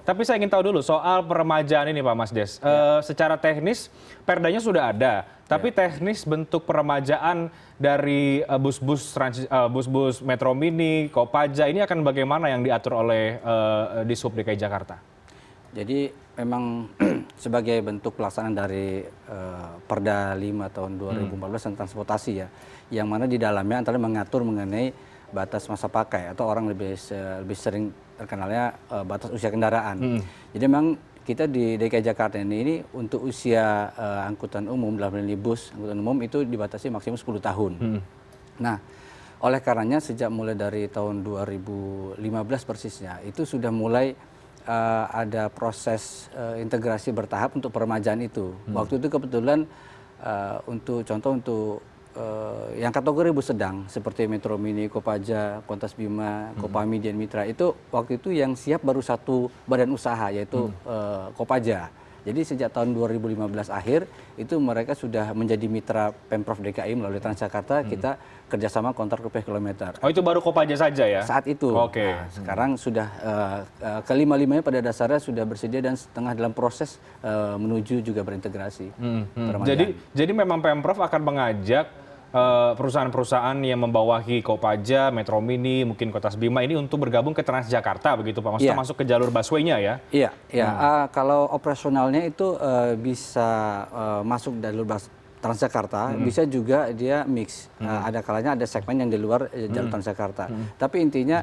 Tapi saya ingin tahu dulu soal peremajaan ini Pak Mas Des. Secara teknis perdanya sudah ada, tapi teknis bentuk peremajaan dari bus-bus Metro Mini, Kopaja ini akan bagaimana yang diatur oleh Dishub DKI Jakarta? Jadi memang sebagai bentuk pelaksanaan dari Perda 5 tahun 2014 tentang transportasi ya, yang mana di dalamnya antara mengatur mengenai batas masa pakai atau orang lebih sering terkenalnya batas usia kendaraan. Jadi memang kita di DKI Jakarta ini untuk usia angkutan umum dalam hal ini bus angkutan umum itu dibatasi maksimum 10 tahun. Nah, oleh karenanya sejak mulai dari tahun 2015 persisnya itu sudah mulai ada proses integrasi bertahap untuk peremajaan itu. Waktu itu kebetulan untuk yang kategori bus sedang seperti Metro Mini, Kopaja, Kontas Bima, Kopami, Dian Mitra itu waktu itu yang siap baru satu badan usaha yaitu Kopaja. Jadi sejak tahun 2015 akhir itu mereka sudah menjadi mitra Pemprov DKI melalui Transjakarta, kita kerjasama kontrak rupiah kilometer. Oh itu baru Kopaja saja ya? Saat itu. Oke. Nah, sekarang sudah kelima-limanya pada dasarnya sudah bersedia dan setengah dalam proses menuju juga berintegrasi. Jadi memang Pemprov akan mengajak perusahaan-perusahaan yang membawahi Kopaja, Metro Mini, mungkin Kontas Bima ini untuk bergabung ke Transjakarta begitu Pak? Maksudnya masuk ke jalur busway-nya ya? Iya, iya. Kalau operasionalnya itu bisa masuk jalur Transjakarta, bisa juga dia mix. Ada kalanya ada segmen yang di luar jalur Transjakarta. Tapi intinya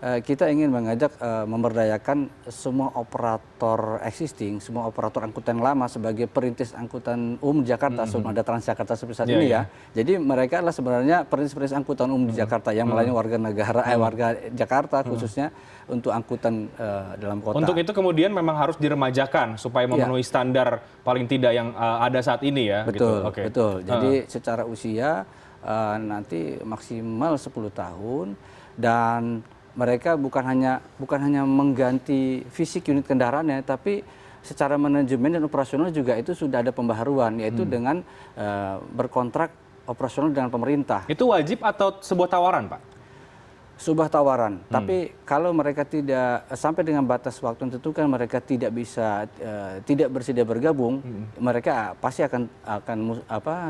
kita ingin mengajak memberdayakan semua operator existing, semua operator angkutan lama sebagai perintis angkutan umum di Jakarta sebelum ada Transjakarta seperti saat ini ya. Jadi mereka adalah sebenarnya perintis-perintis angkutan umum di Jakarta yang melayani warga Jakarta khususnya untuk angkutan dalam kota. Untuk itu kemudian memang harus diremajakan supaya memenuhi standar paling tidak yang ada saat ini ya. Betul, gitu. betul. Jadi secara usia nanti maksimal 10 tahun dan mereka bukan hanya mengganti fisik unit kendaraannya, tapi secara manajemen dan operasional juga itu sudah ada pembaharuan, yaitu dengan berkontrak operasional dengan pemerintah. Itu wajib atau sebuah tawaran, Pak? Sebuah tawaran, tapi kalau mereka tidak sampai dengan batas waktu tertentu kan mereka tidak bisa tidak bersedia bergabung, mereka pasti akan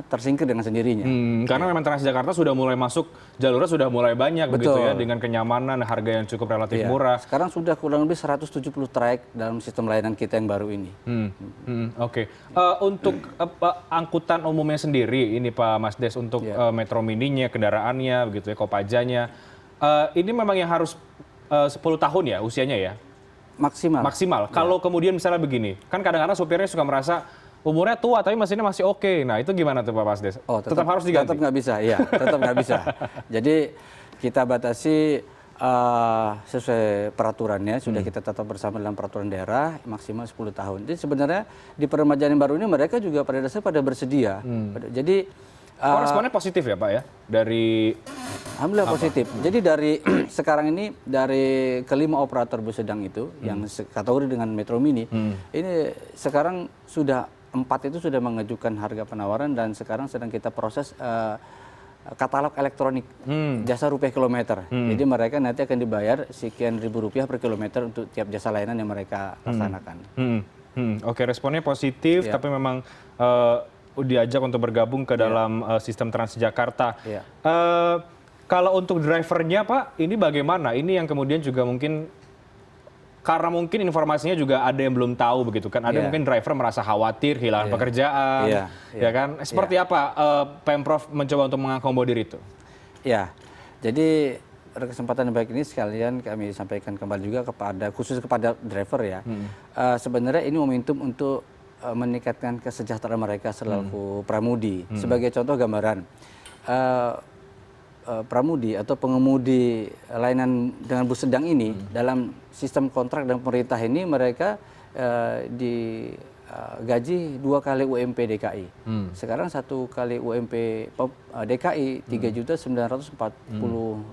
tersingkir dengan sendirinya. Karena memang Transjakarta sudah mulai masuk jalurnya sudah mulai banyak begitu ya dengan kenyamanan, harga yang cukup relatif murah. Sekarang sudah kurang lebih 170 trayek dalam sistem layanan kita yang baru ini. Oke. Untuk angkutan umumnya sendiri ini Pak Mas Des untuk Metro Mininya, kendaraannya begitu ya, Kopajanya. Ini memang yang harus 10 tahun ya usianya ya? Maksimal. Kalau kemudian misalnya begini, kan kadang-kadang supirnya suka merasa umurnya tua tapi mesinnya masih oke. Nah itu gimana tuh Pak Mas Des? Tetap harus diganti? Tetap nggak bisa, ya. Tetap nggak bisa. Jadi kita batasi sesuai peraturannya, sudah kita tetap bersama dalam peraturan daerah maksimal 10 tahun. Jadi sebenarnya di peremajaan yang baru ini mereka juga pada dasarnya pada bersedia. Jadi responnya positif ya Pak ya? Dari alhamdulillah positif. Jadi dari sekarang ini dari kelima operator bus sedang itu yang kategori dengan Metro Mini, ini sekarang sudah 4 itu sudah mengajukan harga penawaran dan sekarang sedang kita proses katalog elektronik jasa rupiah kilometer. Jadi mereka nanti akan dibayar sekian ribu rupiah per kilometer untuk tiap jasa layanan yang mereka laksanakan. Oke, responnya positif, tapi memang diajak untuk bergabung ke dalam sistem Transjakarta. Kalau untuk drivernya Pak, ini bagaimana? Ini yang kemudian juga mungkin karena mungkin informasinya juga ada yang belum tahu begitu kan? Ada mungkin driver merasa khawatir kehilangan pekerjaan, ya kan? Seperti apa Pemprov mencoba untuk mengakomodir itu? Ya, jadi pada kesempatan yang baik ini sekalian kami sampaikan kembali juga khusus kepada driver ya. Sebenarnya ini momentum untuk meningkatkan kesejahteraan mereka selaku pramudi. Sebagai contoh gambaran, pramudi atau pengemudi layanan dengan bus sedang ini dalam sistem kontrak dan pemerintah ini mereka digaji 2 kali UMP DKI. Sekarang 1 kali UMP DKI 3.940.000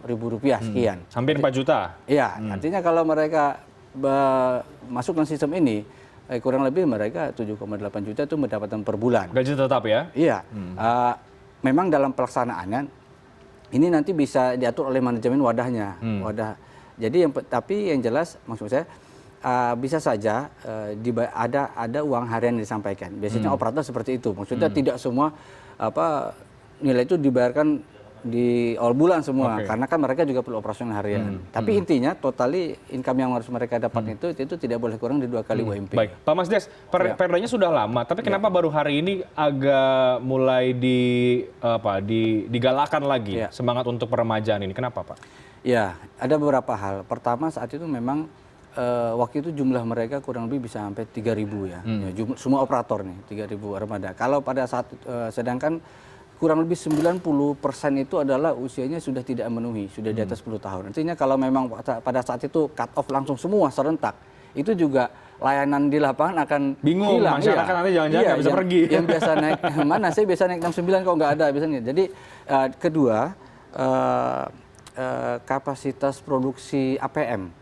rupiah sekian. Hampir 4 juta. Iya, artinya kalau mereka masuk dalam sistem ini kurang lebih mereka 7,8 juta itu mendapatkan per bulan. Gaji tetap ya? Iya. Memang dalam pelaksanaannya ini nanti bisa diatur oleh manajemen wadahnya. Jadi tapi yang jelas maksud saya bisa saja ada uang harian yang disampaikan. Biasanya operator seperti itu. Maksudnya tidak semua nilai itu dibayarkan di awal bulan semua, karena kan mereka juga perlu operasional harian. Tapi intinya totali income yang harus mereka dapat itu tidak boleh kurang di 2 kali UMP. Baik, Pak Mas Des, perdanya sudah lama, tapi kenapa baru hari ini agak mulai digalakan lagi semangat untuk peremajaan ini? Kenapa, Pak? Ya, ada beberapa hal. Pertama, saat itu memang waktu itu jumlah mereka kurang lebih bisa sampai 3.000 ya. Semua operator nih, 3.000 armada. Kalau pada saat sedangkan kurang lebih 90% itu adalah usianya sudah tidak memenuhi, sudah di atas 10 tahun. Artinya kalau memang pada saat itu cut off langsung semua serentak, itu juga layanan di lapangan akan bingung, hilang. masyarakat nanti jangan-jangan nggak bisa pergi. Yang biasa naik, mana saya biasa naik 69 kok nggak ada biasanya. Jadi kedua, kapasitas produksi APM.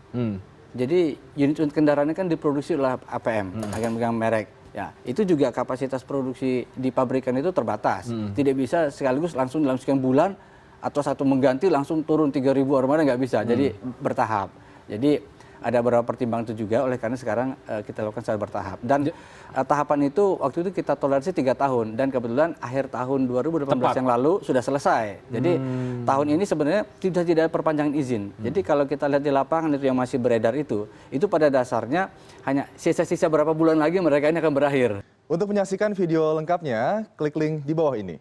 Jadi unit kendaraannya kan diproduksi oleh APM, agen pegang merek. Ya, itu juga kapasitas produksi di pabrikan itu terbatas. Tidak bisa sekaligus langsung dalam sekian bulan atau satu mengganti langsung turun 3.000 armada, nggak bisa. Jadi bertahap. Jadi ada beberapa pertimbangan itu juga, oleh karena sekarang kita lakukan secara bertahap. Dan tahapan itu waktu itu kita toleransi 3 tahun dan kebetulan akhir tahun 2018 yang lalu sudah selesai. Jadi tahun ini sebenarnya tidak ada perpanjangan izin. Jadi kalau kita lihat di lapangan itu yang masih beredar itu pada dasarnya hanya sisa-sisa berapa bulan lagi mereka ini akan berakhir. Untuk menyaksikan video lengkapnya, klik link di bawah ini.